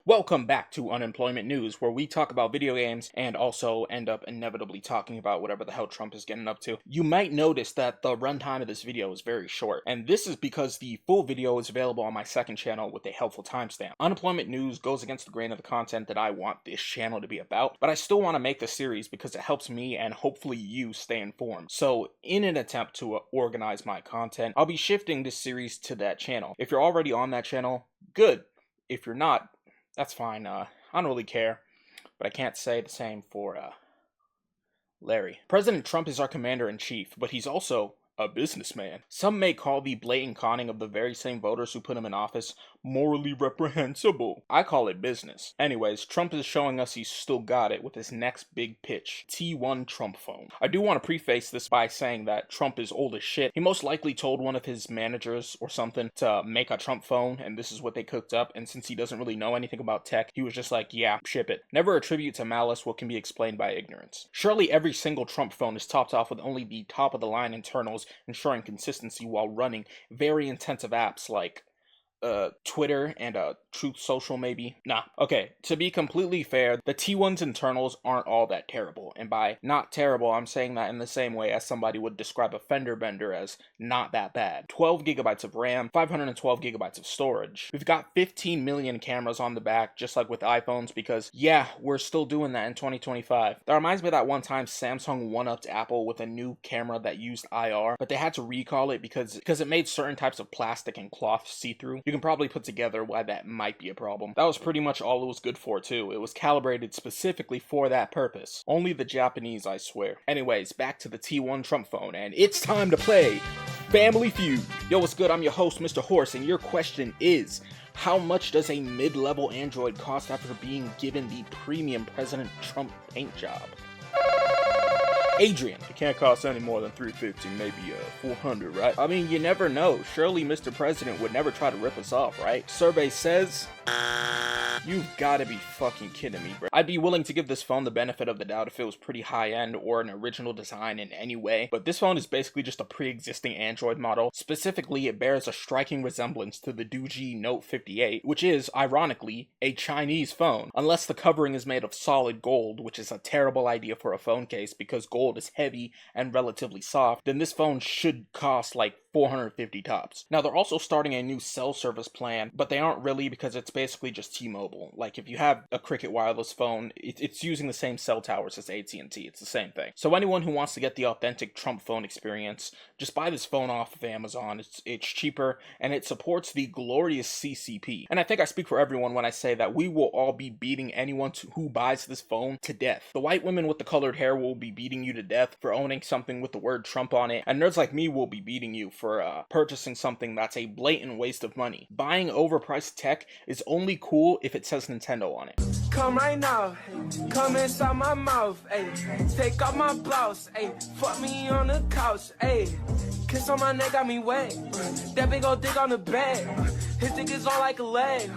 Welcome back to Unemployment News, where we talk about video games and also end up inevitably talking about whatever the hell Trump is getting up to. You might notice that the runtime of this video is very short, and this is because the full video is available on my second channel with a helpful timestamp. Unemployment News goes against the grain of the content that I want this channel to be about, but I still want to make the series because it helps me and hopefully you stay informed. So, in an attempt to organize my content, I'll be shifting this series to that channel. If you're already on that channel, good. If you're not, that's fine. I don't really care, but I can't say the same for Larry. President Trump is our commander-in-chief, but he's also a businessman. Some may call the blatant conning of the very same voters who put him in office morally reprehensible. I call it business. Anyways, Trump is showing us he's still got it with his next big pitch, T1 Trump phone. I do want to preface this by saying that Trump is old as shit. He most likely told one of his managers or something to make a Trump phone, and this is what they cooked up, and since he doesn't really know anything about tech, he was just like, yeah, ship it. Never attribute to malice what can be explained by ignorance. Surely every single Trump phone is topped off with only the top-of-the-line internals, ensuring consistency while running very intensive apps like Twitter and Truth Social maybe? Nah. Okay, to be completely fair, the T1's internals aren't all that terrible, and by not terrible, I'm saying that in the same way as somebody would describe a fender bender as not that bad. 12 gigabytes of RAM, 512 gigabytes of storage. We've got 15 million cameras on the back, just like with iPhones, because yeah, we're still doing that in 2025. That reminds me of that one time Samsung one-upped Apple with a new camera that used IR, but they had to recall it because it made certain types of plastic and cloth see-through. You can probably put together why that might be a problem. That was pretty much all it was good for too. It was calibrated specifically for that purpose. Only the Japanese, I swear. Anyways, back to the T1 Trump phone, and it's time to play Family Feud. Yo, what's good? I'm your host, Mr. Horse, and your question is, how much does a mid-level Android cost after being given the premium President Trump paint job? Adrian, it can't cost any more than $350, maybe $400, right? I mean, you never know. Surely Mr. President would never try to rip us off, right? Survey says, you've gotta be fucking kidding me, bro. I'd be willing to give this phone the benefit of the doubt if it was pretty high-end or an original design in any way, but this phone is basically just a pre-existing Android model. Specifically, it bears a striking resemblance to the BUNGIE Note 58, which is, ironically, a Chinese phone, unless the covering is made of solid gold, which is a terrible idea for a phone case because gold is heavy and relatively soft. Then this phone should cost like $450 tops. Now, they're also starting a new cell service plan, but they aren't really because it's basically just T-Mobile. Like, if you have a Cricket wireless phone, it's using the same cell towers as AT&T. It's the same thing. So anyone who wants to get the authentic Trump phone experience, just buy this phone off of Amazon. It's cheaper, and it supports the glorious CCP. And I think I speak for everyone when I say that we will all be beating anyone who buys this phone to death. The white women with the colored hair will be beating you to death for owning something with the word Trump on it, and nerds like me will be beating you for purchasing something that's a blatant waste of money. Buying overpriced tech is only cool if it says Nintendo on it. Come right now, come inside my mouth, ayy. Take off my blouse, ayy. Fuck me on the couch, ayy. Kiss on my neck got me wet. That big old dick on the bed. His dick is all like a leg.